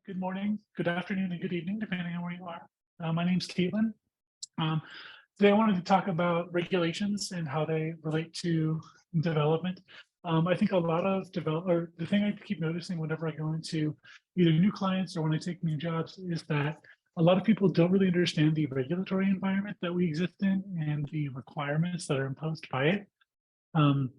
Good morning, good afternoon, and good evening, depending on where you are. My name's Kaitlyn. Um, Today I wanted to talk about regulations and how they relate to development. I think a lot of the thing I keep noticing whenever I go into either new clients or when I take new jobs is that a lot of people don't really understand the regulatory environment that we exist in and the requirements that are imposed by it. Um,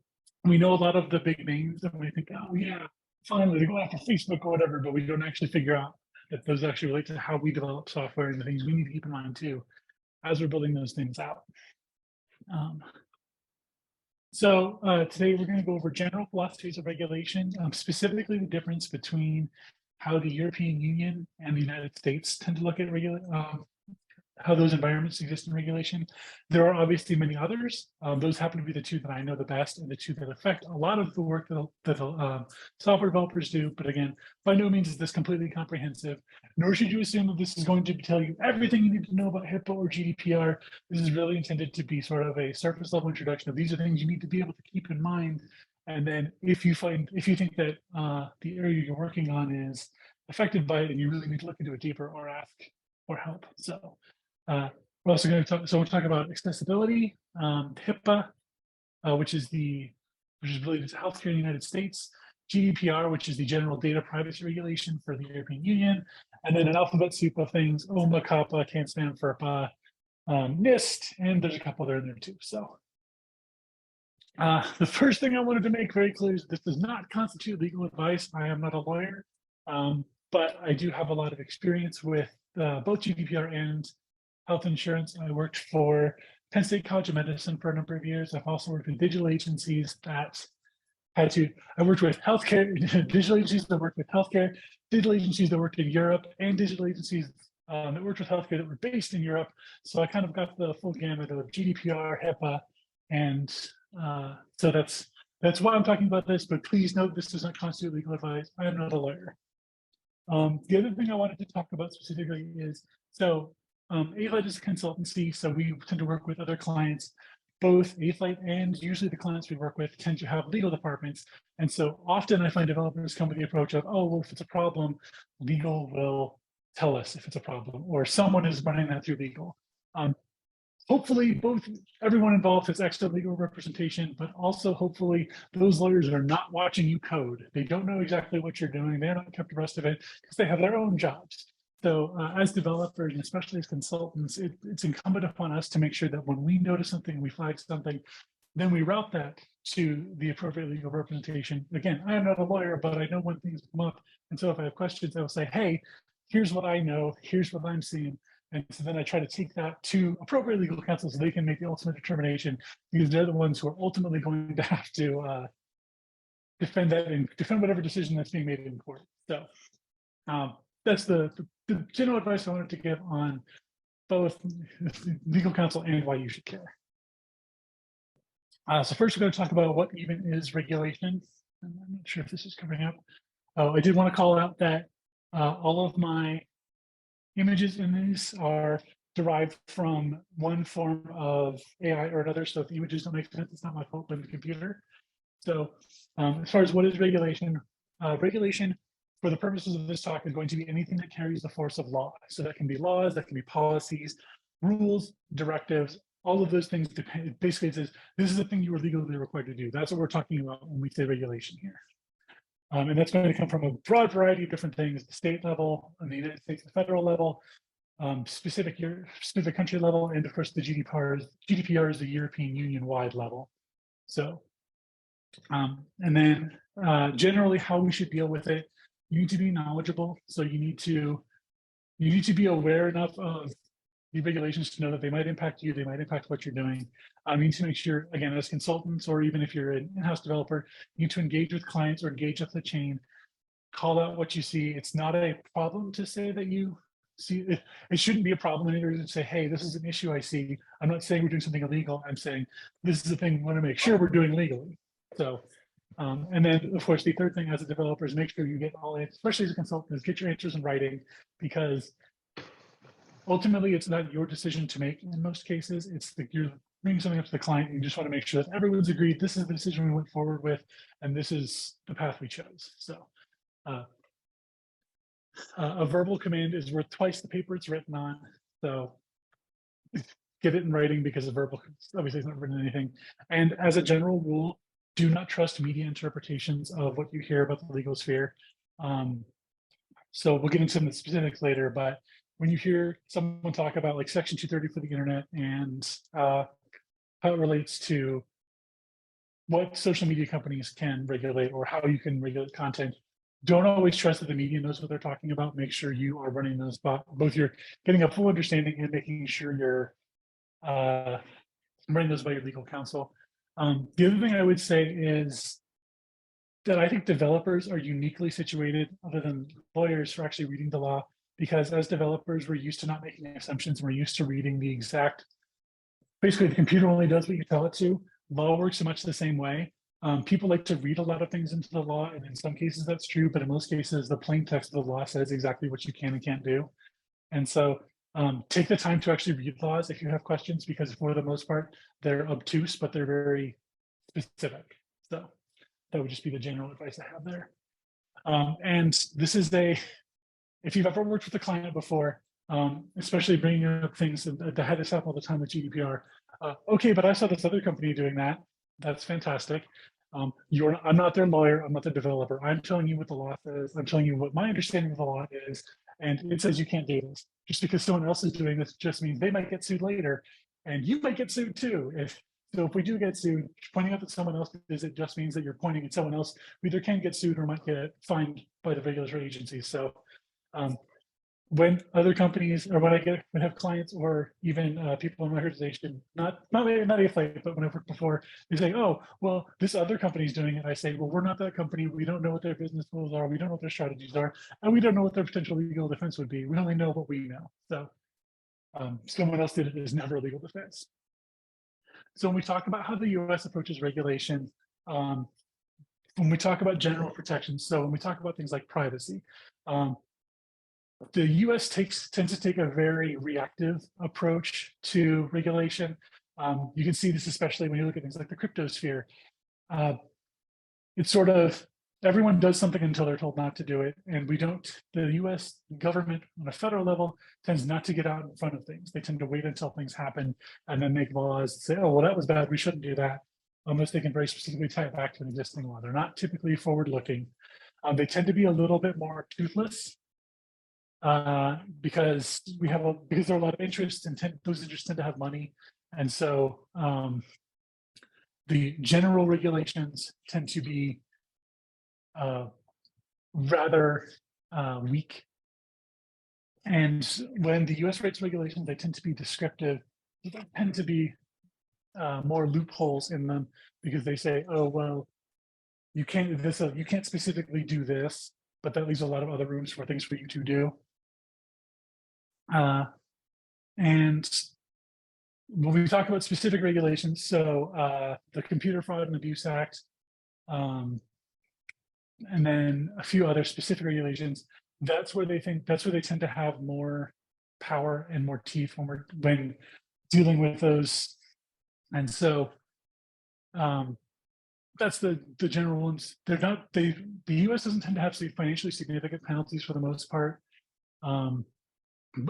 we know a lot of the big names and we think, oh yeah, finally they're going after Facebook or whatever, but we don't actually figure out that those actually relate to how we develop software and the things we need to keep in mind too as we're building those things out. Today we're going to go over general philosophies of regulation, specifically the difference between how the European Union and the United States tend to look at how those environments exist in regulation. There are obviously many others. Those happen to be the two that I know the best and the two that affect a lot of the work that software developers do. But again, by no means is this completely comprehensive, nor should you assume that this is going to tell you everything you need to know about HIPAA or GDPR. This is really intended to be sort of a surface level introduction of these are things you need to be able to keep in mind. And then if you think that the area you're working on is affected by it and you really need to look into it deeper or ask for help. We're also going to talk about accessibility, HIPAA, which is related to healthcare in the United States, GDPR, which is the general data privacy regulation for the European Union, and then an alphabet soup of things, OMA, COPPA, can't stand for NIST, and there's a couple there in there too. So the first thing I wanted to make very clear is this does not constitute legal advice. I am not a lawyer, but I do have a lot of experience with both GDPR and health insurance. I worked for Penn State College of Medicine for a number of years. I've also worked with digital agencies that I worked with healthcare, digital agencies that worked with healthcare, digital agencies that worked in Europe, and digital agencies that worked with healthcare that were based in Europe. So I kind of got the full gamut of GDPR, HIPAA, and so that's why I'm talking about this, but please note this does not constitute legal advice. I am not a lawyer. The other thing I wanted to talk about specifically is, A-Light is a consultancy, so we tend to work with other clients. Both A-Light and usually the clients we work with tend to have legal departments. And so often I find developers come with the approach of, oh, well, if it's a problem, legal will tell us if it's a problem, or someone is running that through legal. Hopefully everyone involved has extra legal representation, but also hopefully those lawyers are not watching you code. They don't know exactly what you're doing. They're not kept abreast of it because they have their own jobs. So as developers, and especially as consultants, it's incumbent upon us to make sure that when we notice something, we flag something, then we route that to the appropriate legal representation. Again, I am not a lawyer, but I know when things come up. And so if I have questions, I will say, hey, here's what I know, here's what I'm seeing. And so then I try to take that to appropriate legal counsel so they can make the ultimate determination, because they're the ones who are ultimately going to have to defend that and defend whatever decision that's being made in court. So that's the general advice I wanted to give on both legal counsel and why you should care. So first we're going to talk about what even is regulation. I'm not sure if this is coming up. Oh, I did want to call out that all of my images in these are derived from one form of AI or another. So if the images don't make sense, it's not my fault, but the computer. So as far as what is regulation, regulation for the purposes of this talk is going to be anything that carries the force of law. So that can be laws, that can be policies, rules, directives, all of those things. Basically, it says this is the thing you are legally required to do. That's what we're talking about when we say regulation here. And that's going to come from a broad variety of different things, the state level, on the United States, the federal level, specific country level, and of course the GDPR is the European Union wide level. So, and then generally how we should deal with it, you need to be knowledgeable. So you need to be aware enough of the regulations to know that they might impact you, they might impact what you're doing. You need to make sure, again, as consultants, or even if you're an in-house developer, you need to engage with clients or engage up the chain, call out what you see. It's not a problem to say that you see it. It shouldn't be a problem in order to say, hey, this is an issue I see. I'm not saying we're doing something illegal. I'm saying this is the thing we want to make sure we're doing legally. So, and then of course, the third thing as a developer is make sure you get all in, especially as a consultant, is get your answers in writing, because ultimately, it's not your decision to make in most cases. It's you're bringing something up to the client, and you just want to make sure that everyone's agreed, this is the decision we went forward with, and this is the path we chose. So A verbal command is worth twice the paper it's written on. So get it in writing, because a verbal obviously is not written anything. And as a general rule, do not trust media interpretations of what you hear about the legal sphere. So we'll get into the specifics later, but when you hear someone talk about like Section 230 for the internet and how it relates to what social media companies can regulate or how you can regulate content, don't always trust that the media knows what they're talking about. Make sure you are running those, both you're getting a full understanding and making sure you're running those by your legal counsel. The other thing I would say is that I think developers are uniquely situated, other than lawyers, for actually reading the law, because as developers, we're used to not making assumptions. We're used to reading the exact, basically the computer only does what you tell it to. Law works in much the same way. People like to read a lot of things into the law, and in some cases that's true, but in most cases, the plain text of the law says exactly what you can and can't do. And so take the time to actually read laws if you have questions, because for the most part, they're obtuse, but they're very specific. So that would just be the general advice I have there. And this is if you've ever worked with a client before, especially bringing up things that had this happen all the time with GDPR. Okay, but I saw this other company doing that. That's fantastic. I'm not their lawyer. I'm not the developer. I'm telling you what the law says. I'm telling you what my understanding of the law is. And it says you can't do this. Just because someone else is doing this just means they might get sued later. And you might get sued too. So if we do get sued, pointing out that someone else does it just means that you're pointing at someone else who either can get sued or might get fined by the regulatory agencies. So when other companies, or when I have clients or even people in my organization, not a fight, but when I've worked before, they say, oh, well, this other company's doing it. I say, well, we're not that company. We don't know what their business rules are. We don't know what their strategies are. And we don't know what their potential legal defense would be. We only know what we know. So someone else did it is never a legal defense. So when we talk about how the US approaches regulation, when we talk about general protections, so when we talk about things like privacy, the US tends to take a very reactive approach to regulation. You can see this especially when you look at things like the crypto sphere. It's sort of, everyone does something until they're told not to do it. And the US government on a federal level tends not to get out in front of things. They tend to wait until things happen and then make laws and say, oh, well, that was bad. We shouldn't do that. Unless they can very specifically tie it back to an existing law. They're not typically forward looking. They tend to be a little bit more toothless. Because there are a lot of interests, and those interests tend to have money. And so the general regulations tend to be rather weak. And when the US writes regulations, they tend to be descriptive. They tend to be more loopholes in them, because they say, oh, well, you can't specifically do this, but that leaves a lot of other rooms for things for you to do. And when we talk about specific regulations, so the Computer Fraud and Abuse Act, and then a few other specific regulations, that's where they tend to have more power and more teeth when dealing with those. And so that's the general ones. The US doesn't tend to have financially significant penalties for the most part.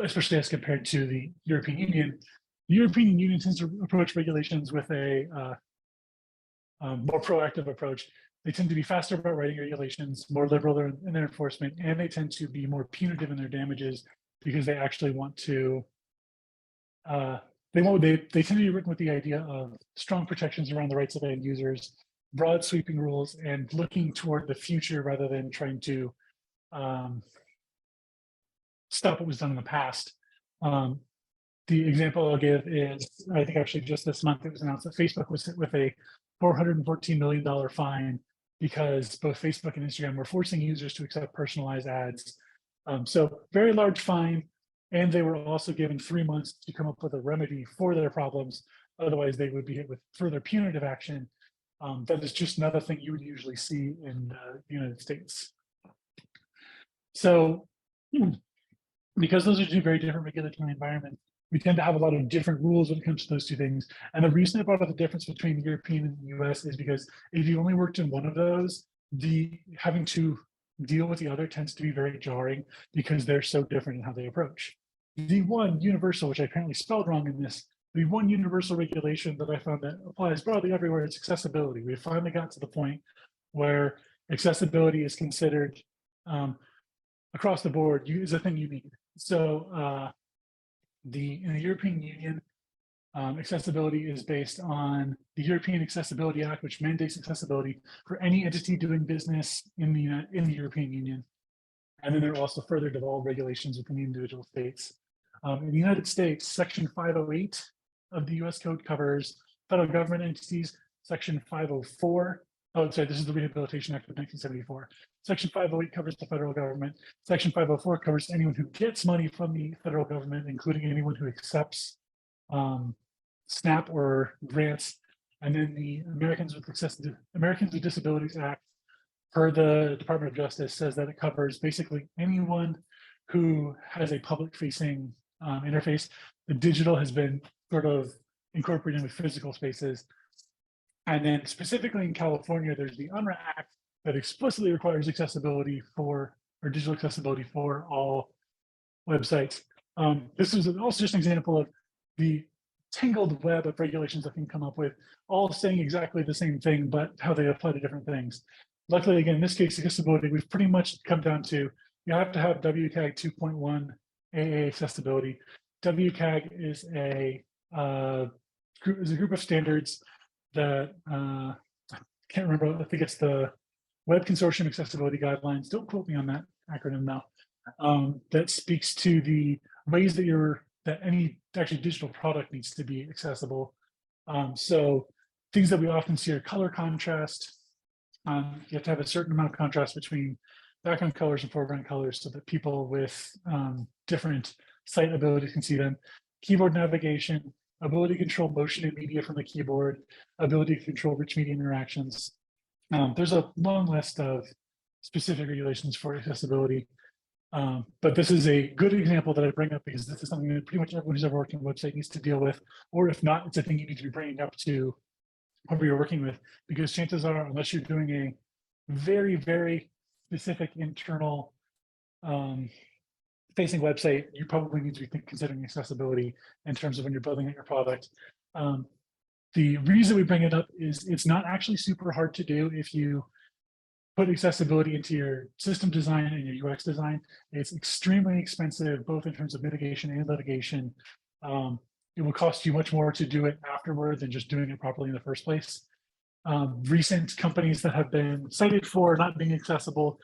Especially as compared to the European Union. The European Union tends to approach regulations with a more proactive approach. They tend to be faster about writing regulations, more liberal in their enforcement, and they tend to be more punitive in their damages, because they actually want to, they tend to be written with the idea of strong protections around the rights of end users, broad sweeping rules, and looking toward the future rather than trying to stop what was done in the past. The example I'll give is, I think actually just this month, it was announced that Facebook was hit with a $414 million fine because both Facebook and Instagram were forcing users to accept personalized ads. So very large fine, and they were also given 3 months to come up with a remedy for their problems. Otherwise, they would be hit with further punitive action. That is just another thing you would usually see in the United States. So, because those are two very different regulatory environments, we tend to have a lot of different rules when it comes to those two things. And the reason I brought up the difference between the European and the US is because if you only worked in one of those, having to deal with the other tends to be very jarring because they're so different in how they approach. The one universal, which I apparently spelled wrong in this, the one universal regulation that I found that applies broadly everywhere is accessibility. We finally got to the point where accessibility is considered across the board is a thing you need. So in the European Union, accessibility is based on the European Accessibility Act, which mandates accessibility for any entity doing business in the European Union. And then there are also further devolved regulations within the individual states. In the United States, Section 508 of the US Code covers federal government entities. Section 504, oh, sorry, this is the Rehabilitation Act of 1974. Section 508 covers the federal government. Section 504 covers anyone who gets money from the federal government, including anyone who accepts SNAP or grants. And then the Americans with Disabilities Act, per the Department of Justice, says that it covers basically anyone who has a public-facing interface. The digital has been sort of incorporated with physical spaces. And then specifically in California, there's the UNRRA Act that explicitly requires accessibility for, or digital accessibility for all websites. This is also just an example of the tangled web of regulations that can come up with, all saying exactly the same thing, but how they apply to different things. Luckily, again, in this case, accessibility, we've pretty much come down to, you have to have WCAG 2.1 AA accessibility. WCAG is a group of standards that I can't remember. I think it's the Web Consortium Accessibility Guidelines. Don't quote me on that acronym now. That speaks to the ways that any actually digital product needs to be accessible. So things that we often see are color contrast. You have to have a certain amount of contrast between background colors and foreground colors so that people with different sight abilities can see them. Keyboard navigation, ability to control motion and media from the keyboard, ability to control rich media interactions. There's a long list of specific regulations for accessibility. But this is a good example that I bring up because this is something that pretty much everyone who's ever worked on a website needs to deal with, or if not, it's a thing you need to be bringing up to whoever you're working with, because chances are, unless you're doing a very, very specific internal facing website, you probably need to be considering accessibility in terms of when you're building out your product. The reason we bring it up is it's not actually super hard to do if you put accessibility into your system design and your UX design. It's extremely expensive, both in terms of mitigation and litigation. It will cost you much more to do it afterward than just doing it properly in the first place. Recent companies that have been cited for not being accessible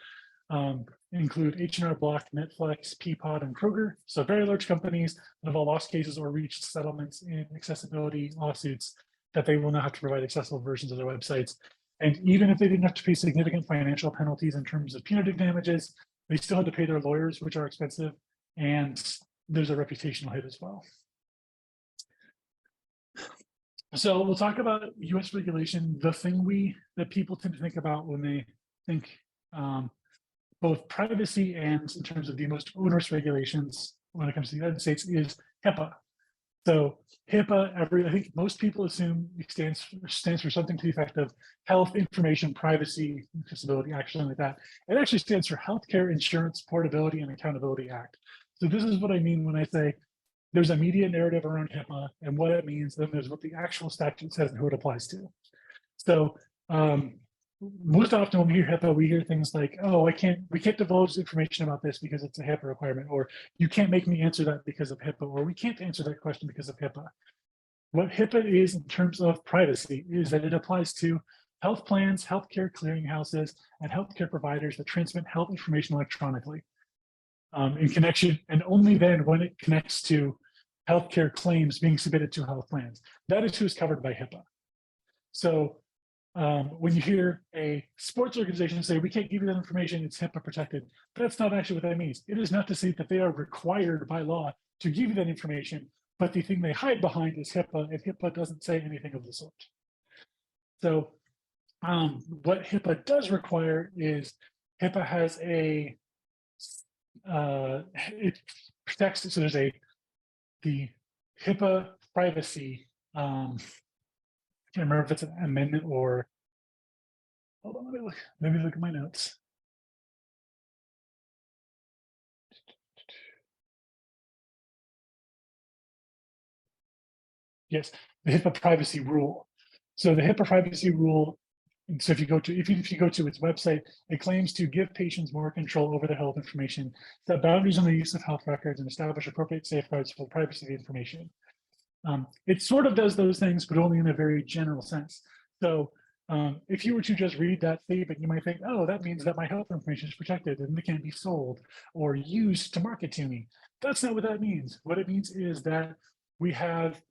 include H&R Block, Netflix, Peapod, and Kroger. So very large companies that have all lost cases or reached settlements in accessibility lawsuits that they will now have to provide accessible versions of their websites. And even if they didn't have to pay significant financial penalties in terms of punitive damages, they still had to pay their lawyers, which are expensive, and there's a reputational hit as well. So we'll talk about US regulation, the thing that people tend to think about when they think both privacy and in terms of the most onerous regulations when it comes to the United States is HIPAA. So HIPAA, I think most people assume it stands for something to the effect of health, information, privacy, accessibility, actually like that. It actually stands for Healthcare Insurance Portability and Accountability Act. So this is what I mean when I say there's a media narrative around HIPAA and what it means, then there's what the actual statute says and who it applies to. So most often when we hear HIPAA, we hear things like, oh, we can't divulge information about this because it's a HIPAA requirement, or you can't make me answer that because of HIPAA, or we can't answer that question because of HIPAA. What HIPAA is in terms of privacy is that it applies to health plans, healthcare clearinghouses, and healthcare providers that transmit health information electronically in connection, and only then when it connects to healthcare claims being submitted to health plans. That is who is covered by HIPAA. So when you hear a sports organization say, we can't give you that information, it's HIPAA protected, that's not actually what that means. It is not to say that they are required by law to give you that information, but the thing they hide behind is HIPAA, and HIPAA doesn't say anything of the sort. So what HIPAA does require is HIPAA has it protects, so there's the HIPAA privacy, I can't remember if it's an amendment or, hold on, let me look at my notes. Yes, the HIPAA privacy rule. So the HIPAA privacy rule, so if you go to its website, it claims to give patients more control over their health information, set boundaries on the use of health records, and establish appropriate safeguards for the privacy of the information. It sort of does those things, but only in a very general sense. So if you were to just read that statement, you might think, oh, that means that my health information is protected and it can't be sold or used to market to me. That's not what that means. What it means is that we have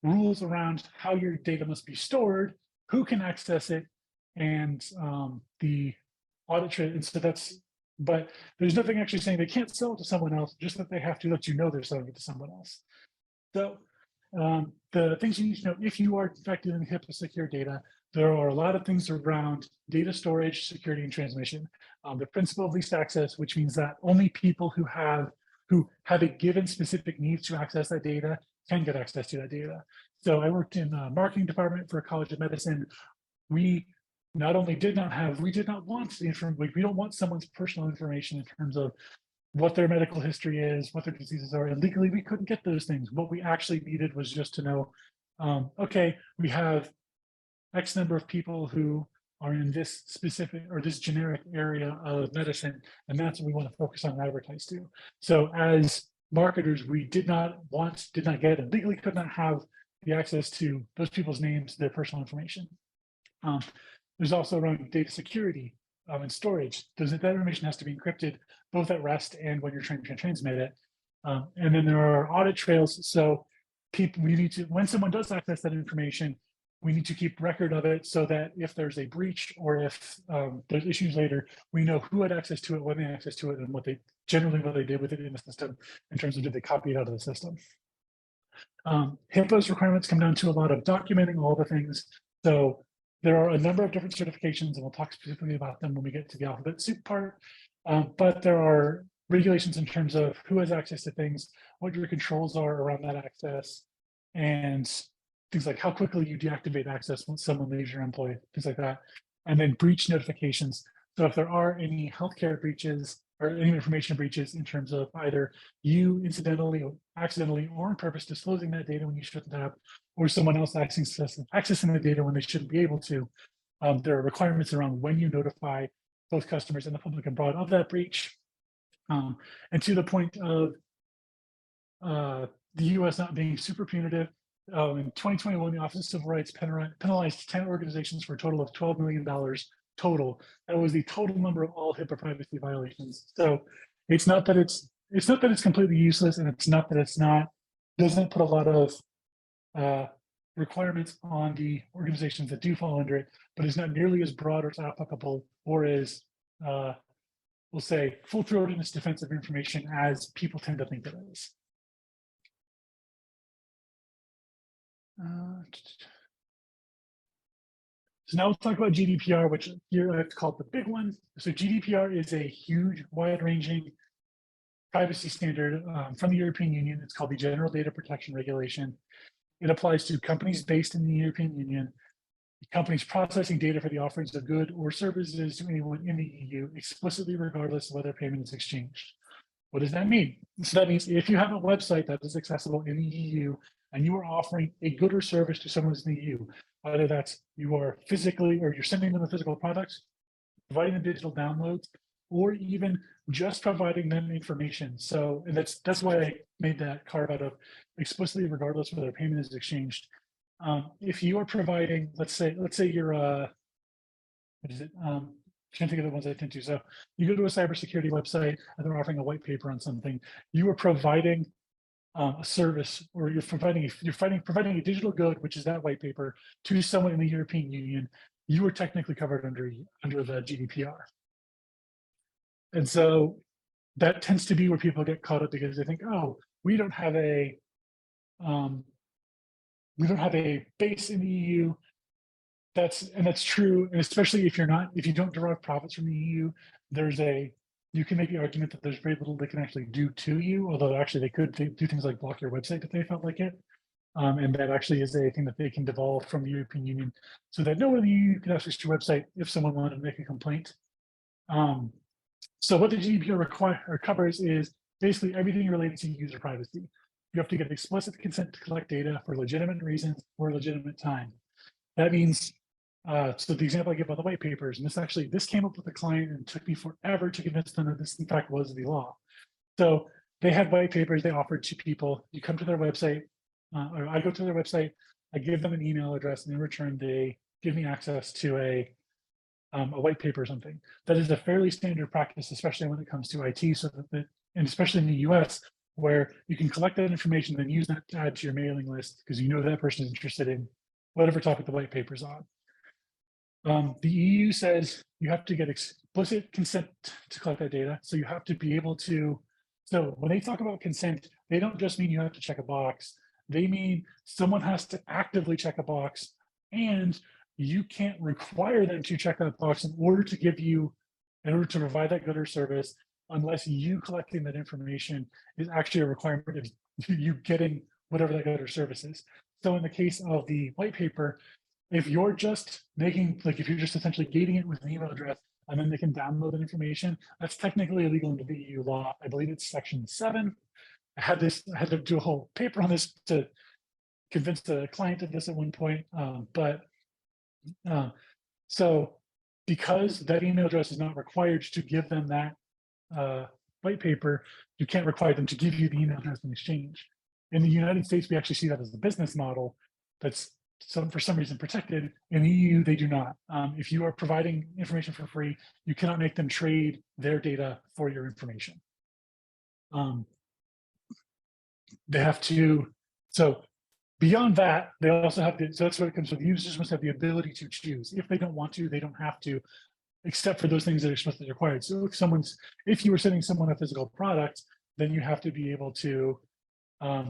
rules around how your data must be stored, who can access it, and the audit trail. And so that's, but there's nothing actually saying they can't sell it to someone else, just that they have to let you know they're selling it to someone else. So the things you need to know if you are infected in HIPAA secure data, there are a lot of things around data storage, security, and transmission. The principle of least access, which means that only people who have a given specific needs to access that data can get access to that data. So I worked in the marketing department for a college of medicine. We not only did not want the information, like we don't want someone's personal information in terms of what their medical history is, what their diseases are, and legally we couldn't get those things. What we actually needed was just to know, okay, we have X number of people who are in this specific or this generic area of medicine, and that's what we want to focus on and advertise to. So as marketers, we did not get, and legally could not have the access to those people's names, their personal information. There's also around data security and storage. That information has to be encrypted both at rest and when you're trying to transmit it. And then there are audit trails. So we need to, when someone does access that information, we need to keep record of it so that if there's a breach or if there's issues later, we know who had access to it, when they had access to it, and what they did with it in the system in terms of did they copy it out of the system. HIPAA's requirements come down to a lot of documenting all the things. So there are a number of different certifications, and we'll talk specifically about them when we get to the alphabet soup part. But there are regulations in terms of who has access to things, what your controls are around that access, and things like how quickly you deactivate access when someone leaves your employee, things like that. And then breach notifications. So if there are any healthcare breaches or any information breaches in terms of either you incidentally or accidentally or on purpose disclosing that data when you shouldn't have, or someone else accessing the data when they shouldn't be able to, there are requirements around when you notify both customers and the public and broad of that breach. And to the point of the US not being super punitive, in 2021, the Office of Civil Rights penalized 10 organizations for a total of $12 million total. That was the total number of all HIPAA privacy violations. So it's not that it's completely useless, and it's not that it's doesn't put a lot of requirements on the organizations that do fall under it, but it's not nearly as broad or as applicable or as we'll say full-throated in its defense of information as people tend to think it is. So now let's talk about GDPR, which here I've called the big one. So GDPR is a huge, wide-ranging privacy standard from the European Union. It's called the General Data Protection Regulation. It applies to companies based in the European Union, companies processing data for the offerings of goods or services to anyone in the EU, explicitly regardless of whether payment is exchanged. What does that mean? So that means if you have a website that is accessible in the EU and you are offering a good or service to someone in the EU, whether that's you are physically or you're sending them a physical product, providing them digital downloads, or even just providing them information. So, and that's why I made that carve out of explicitly regardless of whether payment is exchanged. If you are providing, let's say you're what is it? Can't think of the ones I tend to. So you go to a cybersecurity website and they're offering a white paper on something. You are providing a service, or you're providing a digital good, which is that white paper, to someone in the European Union. You are technically covered under the GDPR. And so that tends to be where people get caught up because they think, oh, we don't have a base in the EU. That's true, and especially if you don't derive profits from the EU, you can make the argument that there's very little they can actually do to you, although actually they could do things like block your website if they felt like it. And that actually is a thing that they can devolve from the European Union so that no one in the EU can access your website if someone wanted to make a complaint. So what the GDPR covers is basically everything related to user privacy. you have to get explicit consent to collect data for legitimate reasons or legitimate time. That means, so the example I give about the white papers, and this came up with a client and took me forever to convince them that this in fact was the law. So they had white papers they offered to people. You come to their website, or I go to their website, I give them an email address, and in return, they give me access to a white paper or something. That is a fairly standard practice, especially when it comes to IT, and especially in the US, where you can collect that information and use that to add to your mailing list because you know that person is interested in whatever topic the white paper is on. The EU says you have to get explicit consent to collect that data. So you have to be able to, so when they talk about consent, they don't just mean you have to check a box. They mean someone has to actively check a box, and you can't require them to check that box in order to provide that good or service, unless you collecting that information is actually a requirement of you getting whatever that good or service is. So in the case of the white paper, if you're just if you're just essentially gating it with an email address and then they can download that information, that's technically illegal under the EU law. I believe it's section 7. I had to do a whole paper on this to convince the client of this at one point. So because that email address is not required to give them that white paper, you can't require them to give you the email address in exchange. In the United States, we actually see that as a business model that's for some reason protected. In the EU, they do not. If you are providing information for free, you cannot make them trade their data for your information. They have to, so beyond that, they also have to, so that's what it comes with. The users must have the ability to choose. If they don't want to, they don't have to, except for those things that are explicitly required. So if you were sending someone a physical product, then you have to be able to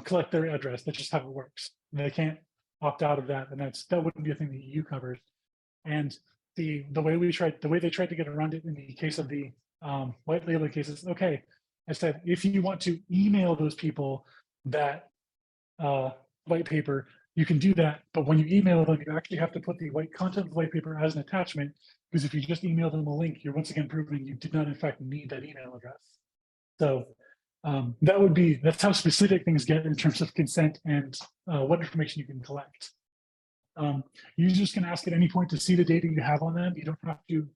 collect their address. That's just how it works. They can't opt out of that, and that wouldn't be a thing the EU covers. And the way they tried to get around it in the case of the white label cases, okay, I said if you want to email those people that white paper, you can do that, but when you email them, you actually have to put the content of the white paper as an attachment, because if you just email them a link, you're once again proving you did not in fact need that email address. So that's how specific things get in terms of consent and what information you can collect. Users can ask at any point to see the data you have on them. You don't have to,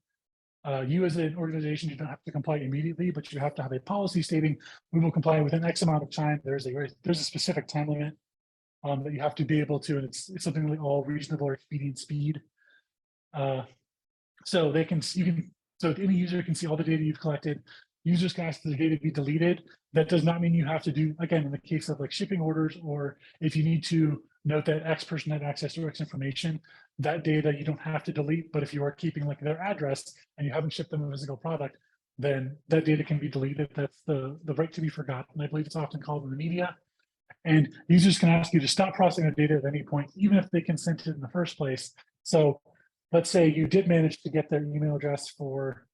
you as an organization, you don't have to comply immediately, but you have to have a policy stating we will comply within X amount of time. There's a specific time limit that you have to be able to, and it's something like all reasonable or expedient speed. So any user can see all the data you've collected. Users can ask for the data to be deleted. That does not mean you have to do, again, in the case of like shipping orders, or if you need to note that X person had access to X information, that data you don't have to delete. But if you are keeping like their address and you haven't shipped them a physical product, then that data can be deleted. That's the right to be forgotten, I believe it's often called in the media. And users can ask you to stop processing their data at any point, even if they consented in the first place. So let's say you did manage to get their email address for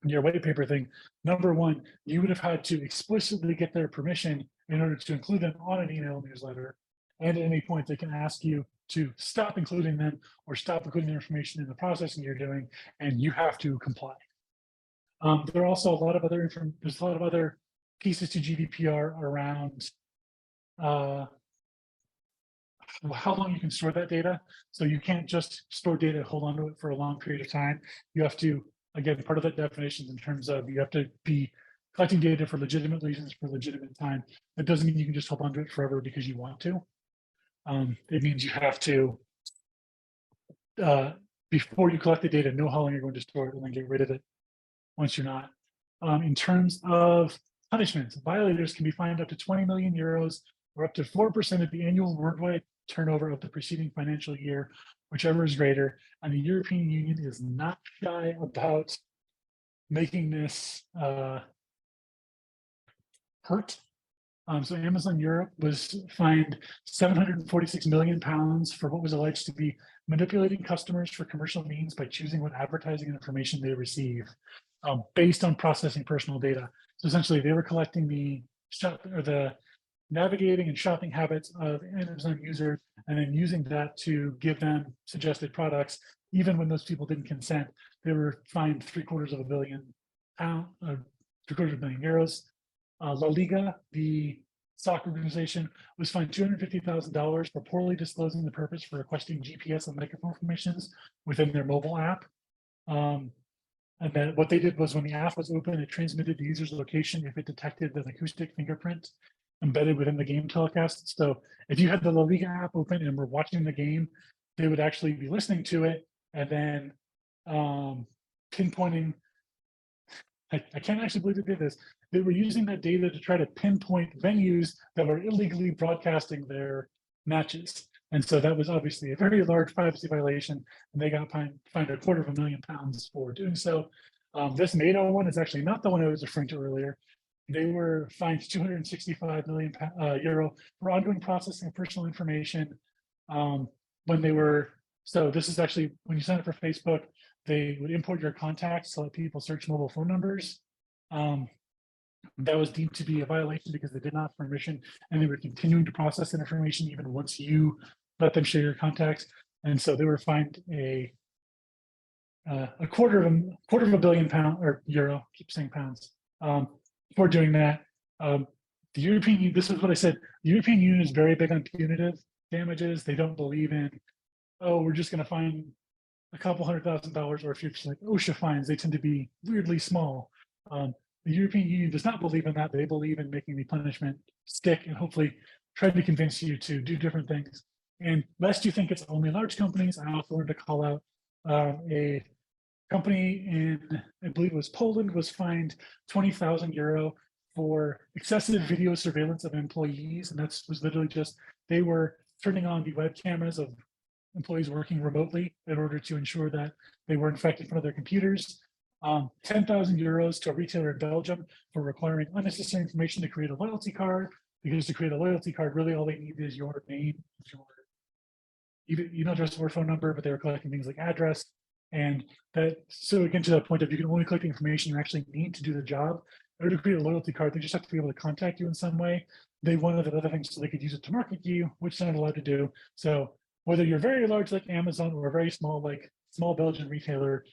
your white paper thing. Number one, you would have had to explicitly get their permission in order to include them on an email newsletter. And at any point, they can ask you to stop including them or stop including the information in the processing you're doing, and you have to comply. There are also a lot of other pieces to GDPR around how long you can store that data. So you can't just store data, hold on to it for a long period of time. You have to, again, part of that definition is in terms of you have to be collecting data for legitimate reasons for legitimate time. That doesn't mean you can just hold on to it forever because you want to. It means you have to, before you collect the data, know how long you're going to store it and then get rid of it once you're not. In terms of punishments, violators can be fined up to 20 million euros or up to 4% of the annual worldwide turnover of the preceding financial year, whichever is greater. And the European Union is not shy about making this hurt. So Amazon Europe was fined £746 million for what was alleged to be manipulating customers for commercial means by choosing what advertising information they receive based on processing personal data. So essentially, they were collecting the navigating and shopping habits of Amazon users and then using that to give them suggested products, even when those people didn't consent. They were fined €750 million, €750 million. La Liga, the soccer organization was fined $250,000 for poorly disclosing the purpose for requesting GPS and microphone informations within their mobile app. And then what they did was when the app was open, it transmitted the user's location if it detected an acoustic fingerprint embedded within the game telecast. So if you had the La Liga app open and were watching the game, they would actually be listening to it and then pinpointing. I can't actually believe they did this. They were using that data to try to pinpoint venues that were illegally broadcasting their matches. And so that was obviously a very large privacy violation, and they got fined £250,000 for doing so. This Mado one is actually not the one I was referring to earlier. They were fined 265 million euro for ongoing processing of personal information when they were. So this is actually when you sign up for Facebook, they would import your contacts to let people search mobile phone numbers. That was deemed to be a violation because they did not have permission, and they were continuing to process that information even once you let them share your contacts. And so they were fined a quarter of a billion pound or euro. Keep saying pounds for doing that. The European Union. This is what I said. The European Union is very big on punitive damages. They don't believe in, oh, we're just going to fine a couple $100,000, or if you're just like OSHA fines, they tend to be weirdly small. The European Union does not believe in that. They believe in making the punishment stick and hopefully try to convince you to do different things. And lest you think it's only large companies, I also wanted to call out a company in, I believe it was Poland, was fined 20,000 euro for excessive video surveillance of employees. And that was literally just, they were turning on the web cameras of employees working remotely in order to ensure that they weren't infected in front of their computers. 10,000 euros to a retailer in Belgium for requiring unnecessary information to create a loyalty card, because to create a loyalty card, really all they need is your name, your email address or phone number, but they were collecting things like address. And that, so again, to that point of you can only collect the information you actually need to do the job. In order to create a loyalty card, they just have to be able to contact you in some way. They wanted other things so they could use it to market you, which they're not allowed to do. So whether you're very large like Amazon or very small like small Belgian retailer,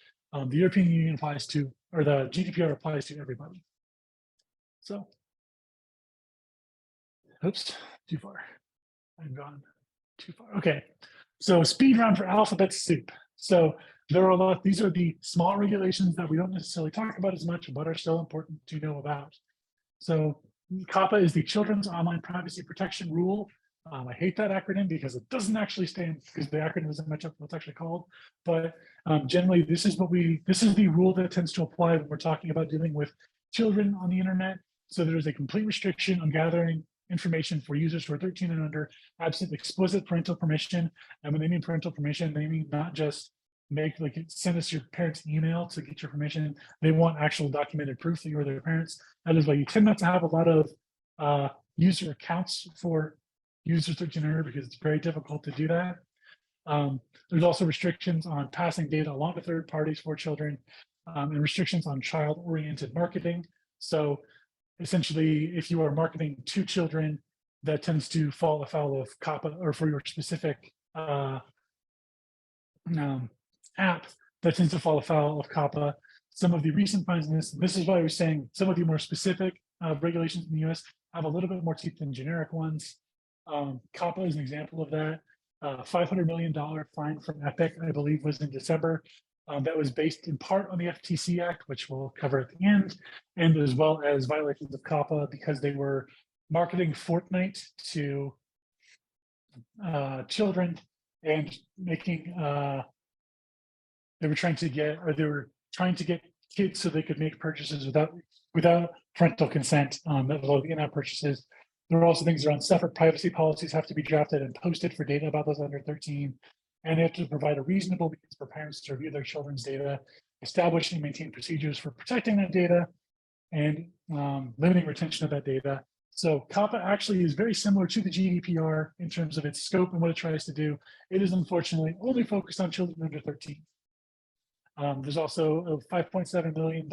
the European Union applies to, or the GDPR applies to everybody. So, oops, too far. I've gone too far. Okay, so speed round for alphabet soup. So there are a lot, these are the small regulations that we don't necessarily talk about as much, but are still important to know about. So COPPA is the Children's Online Privacy Protection Rule. I hate that acronym because it doesn't actually stand, because the acronym doesn't match up what it's actually called. But generally, this is the rule that tends to apply when we're talking about dealing with children on the internet. So there's a complete restriction on gathering information for users who are 13 and under, absent explicit parental permission. And when they mean parental permission, they mean not just send us your parents' email to get your permission. They want actual documented proof that you are their parents. That is why you tend not to have a lot of user accounts for users 13 and under, because it's very difficult to do that. There's also restrictions on passing data along to third parties for children, and restrictions on child-oriented marketing. So essentially, if you are marketing to children, that tends to fall afoul of COPPA, or for your specific app, that tends to fall afoul of COPPA. Some of the recent fines in this is why I was saying some of the more specific regulations in the US have a little bit more teeth than generic ones. COPPA is an example of that. $500 million fine from Epic, I believe, was in December. That was based in part on the FTC Act, which we'll cover at the end, and as well as violations of COPPA because they were marketing Fortnite to children and making they were trying to get kids so they could make purchases without parental consent. That was all the in-app purchases. There are also things around separate privacy policies have to be drafted and posted for data about those under 13. And they have to provide a reasonable means for parents to review their children's data, establish and maintain procedures for protecting that data, and limiting retention of that data. So COPPA actually is very similar to the GDPR in terms of its scope and what it tries to do. It is unfortunately only focused on children under 13. There's also a $5.7 million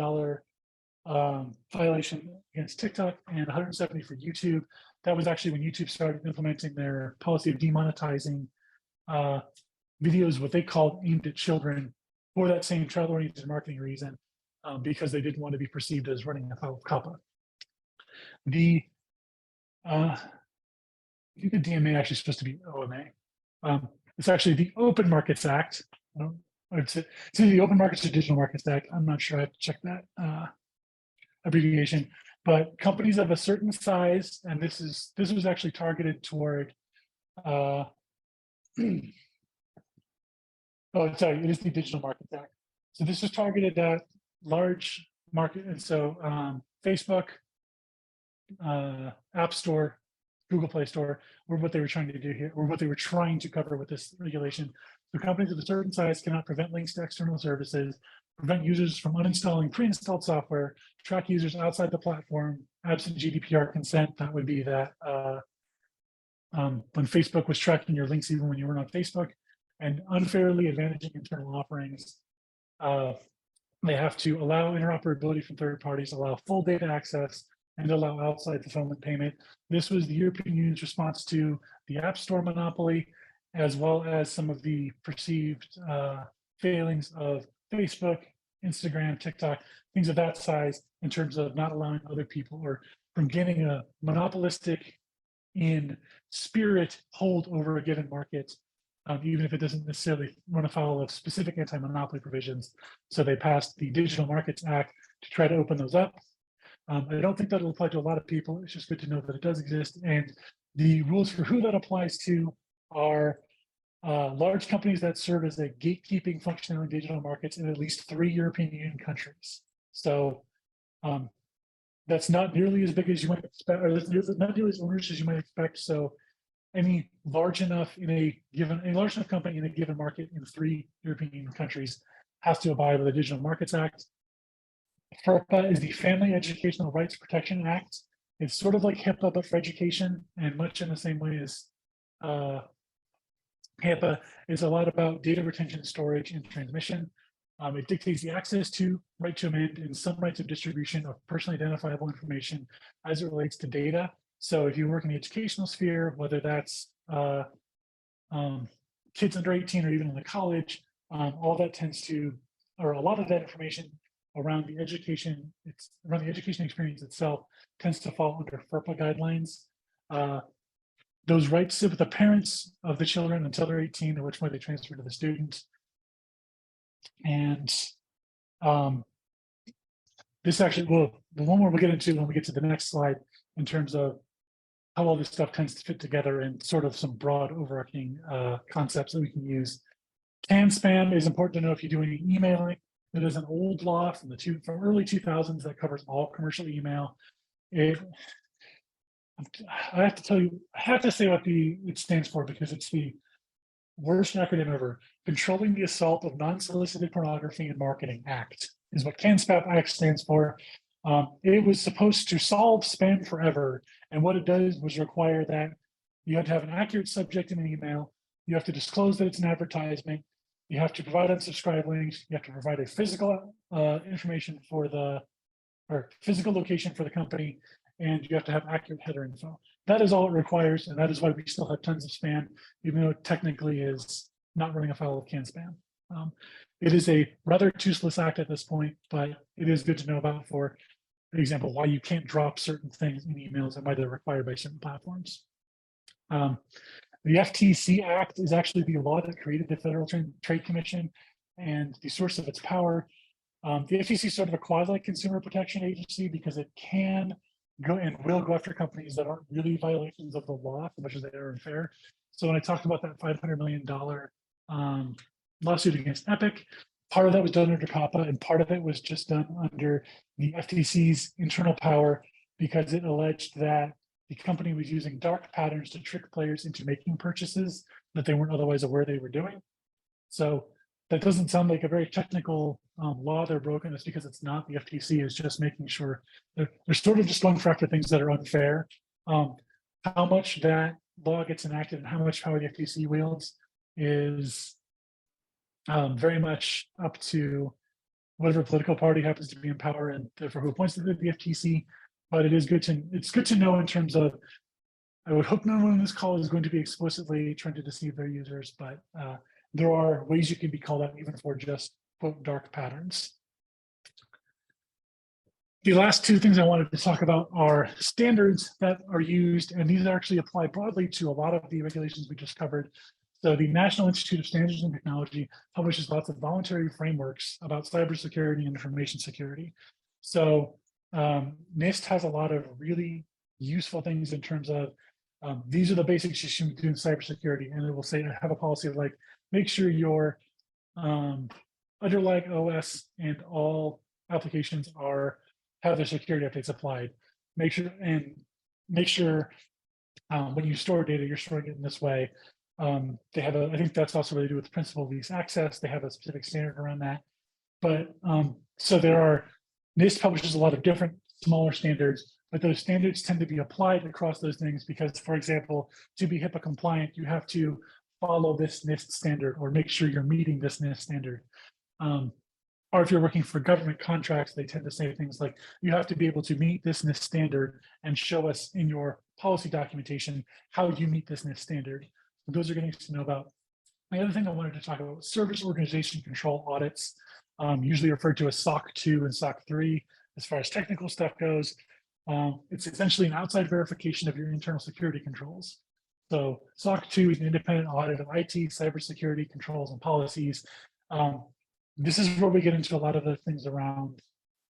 violation against TikTok and 170 for YouTube. That was actually when YouTube started implementing their policy of demonetizing videos, what they called aimed at children, for that same child-oriented marketing reason, because they didn't want to be perceived as running afoul of COPPA. The I think the DMA actually supposed to be OMA. It's actually the Open Markets Act. It's either the Open Markets or Digital Markets Act. I'm not sure. I have to check that abbreviation. But companies of a certain size, and this was actually targeted toward. Oh, sorry, it is the Digital Markets Act. So this is targeted at large market, and so Facebook, App Store, Google Play Store were what they were trying to do here, or what they were trying to cover with this regulation. So companies of a certain size cannot prevent links to external services, prevent users from uninstalling pre-installed software, track users outside the platform, absent GDPR consent. That would be that when Facebook was tracking your links even when you weren't on Facebook, and unfairly advantaging internal offerings. They have to allow interoperability from third parties, allow full data access, and allow outside fulfillment payment. This was the European Union's response to the App Store monopoly, as well as some of the perceived failings of Facebook, Instagram, TikTok, things of that size in terms of not allowing other people or from getting a monopolistic in spirit hold over a given market, even if it doesn't necessarily run afoul of specific anti-monopoly provisions. So they passed the Digital Markets Act to try to open those up. I don't think that will apply to a lot of people. It's just good to know that it does exist. And the rules for who that applies to are large companies that serve as a gatekeeping functionality in digital markets in at least 3 European Union countries. So that's not nearly as big as you might expect, or not nearly as onerous as you might expect. So any large enough large enough company in a given market in 3 European Union countries has to abide by the Digital Markets Act. FERPA is the Family Educational Rights Protection Act. It's sort of like HIPAA, but for education, and much in the same way as HIPAA is a lot about data retention, storage, and transmission. It dictates the access to, right to amend, and some rights of distribution of personally identifiable information as it relates to data. So if you work in the educational sphere, whether that's kids under 18 or even in the college, all that tends to, or a lot of that information around the education, around the education experience itself tends to fall under FERPA guidelines. Those rights sit with the parents of the children until they're 18, at which point they transfer to the student. And this actually, the one more we'll get into when we get to the next slide in terms of how all this stuff tends to fit together and sort of some broad overarching concepts that we can use. CAN spam is important to know if you do any emailing. It is an old law from early 2000s that covers all commercial email. I have to tell you, I have to say what it stands for because it's the worst acronym ever. Controlling the Assault of Non-Solicited Pornography and Marketing Act is what CAN spam Act stands for. It was supposed to solve spam forever. And what it does was require that you have to have an accurate subject in an email. You have to disclose that it's an advertisement. You have to provide unsubscribe links. You have to provide a physical information or physical location for the company. And you have to have accurate header info. That is all it requires. And that is why we still have tons of spam, even though it technically is not running afoul of CAN spam. It is a rather toothless act at this point, but it is good to know about for example, why you can't drop certain things in emails and why they're required by certain platforms. The FTC Act is actually the law that created the Federal Trade Commission and the source of its power. The FTC is sort of a quasi-consumer protection agency because it can go and will go after companies that aren't really violations of the law, as much as they are unfair. So when I talked about that $500 million lawsuit against Epic, part of that was done under COPPA, and part of it was just done under the FTC's internal power because it alleged that the company was using dark patterns to trick players into making purchases that they weren't otherwise aware they were doing. So that doesn't sound like a very technical law they're broken. It's because it's not. The FTC is just making sure they're sort of just going for after things that are unfair. How much that law gets enacted and how much power the FTC wields is very much up to whatever political party happens to be in power and therefore who appoints the FTC. But it's good to know in terms of, I would hope no one on this call is going to be explicitly trying to deceive their users, but there are ways you can be called out even for just quote dark patterns. The last two things I wanted to talk about are standards that are used, and these actually apply broadly to a lot of the regulations we just covered. So the National Institute of Standards and Technology publishes lots of voluntary frameworks about cybersecurity and information security. So NIST has a lot of really useful things in terms of these are the basics you should do in cybersecurity, and it will say have a policy of like make sure your underlying OS and all applications have their security updates applied. Make sure when you store data, you're storing it in this way. They have I think that's also what they do with principal least access. They have a specific standard around that. But so NIST publishes a lot of different smaller standards, but those standards tend to be applied across those things because, for example, to be HIPAA compliant, you have to follow this NIST standard or make sure you're meeting this NIST standard. Or if you're working for government contracts, they tend to say things like, you have to be able to meet this NIST standard and show us in your policy documentation how you meet this NIST standard. So those are good things to know about. The other thing I wanted to talk about was service organization control audits, usually referred to as SOC 2 and SOC 3 as far as technical stuff goes. It's essentially an outside verification of your internal security controls. So SOC 2 is an independent audit of IT, cybersecurity controls and policies. This is where we get into a lot of the things around.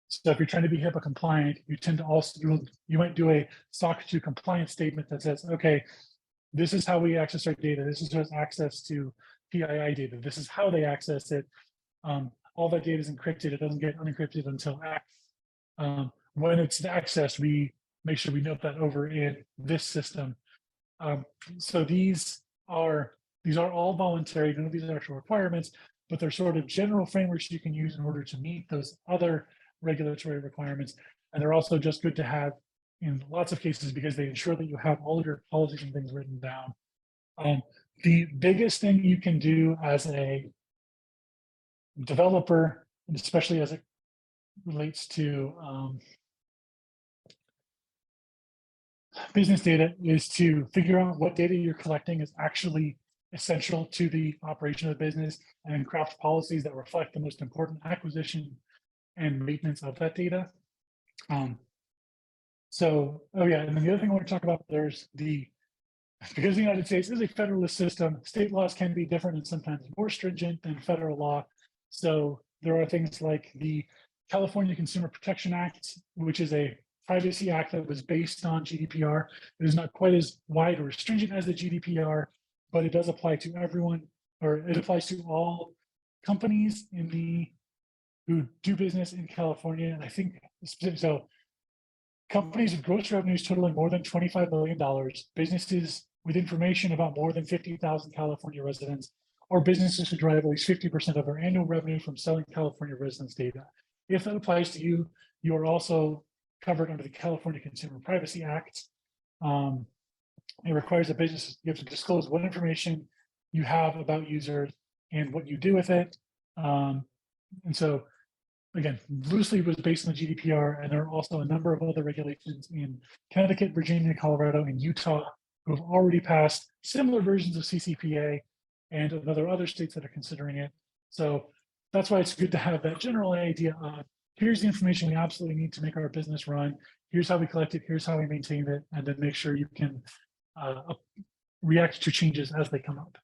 So if you're trying to be HIPAA compliant, you tend to also you might do a SOC 2 compliance statement that says, okay, this is how we access our data. This is just access to PII data. This is how they access it. All that data is encrypted. It doesn't get unencrypted until X. When it's accessed, we make sure we note that over in this system. So these are all voluntary. None of these are actual requirements, but they're sort of general frameworks you can use in order to meet those other regulatory requirements. And they're also just good to have in lots of cases because they ensure that you have all of your policies and things written down. The biggest thing you can do as a developer, and especially as it relates to business data, is to figure out what data you're collecting is actually essential to the operation of the business and craft policies that reflect the most important acquisition and maintenance of that data. And then the other thing I want to talk about, because the United States is a federalist system, state laws can be different and sometimes more stringent than federal law. So there are things like the California Consumer Protection Act, which is a privacy act that was based on GDPR. It is not quite as wide or stringent as the GDPR, but it does apply to everyone, or it applies to all companies who do business in California. And I think so. Companies with gross revenues totaling more than $25 million, businesses with information about more than 50,000 California residents, or businesses who drive at least 50% of their annual revenue from selling California residents' data. If that applies to you, you are also covered under the California Consumer Privacy Act. It requires that businesses, you have to disclose what information you have about users and what you do with it. And so, again, loosely was based on the GDPR, and there are also a number of other regulations in Connecticut, Virginia, Colorado, and Utah who have already passed similar versions of CCPA, and other states that are considering it. So that's why it's good to have that general idea of here's the information we absolutely need to make our business run. Here's how we collect it. Here's how we maintain it, and then make sure you can react to changes as they come up.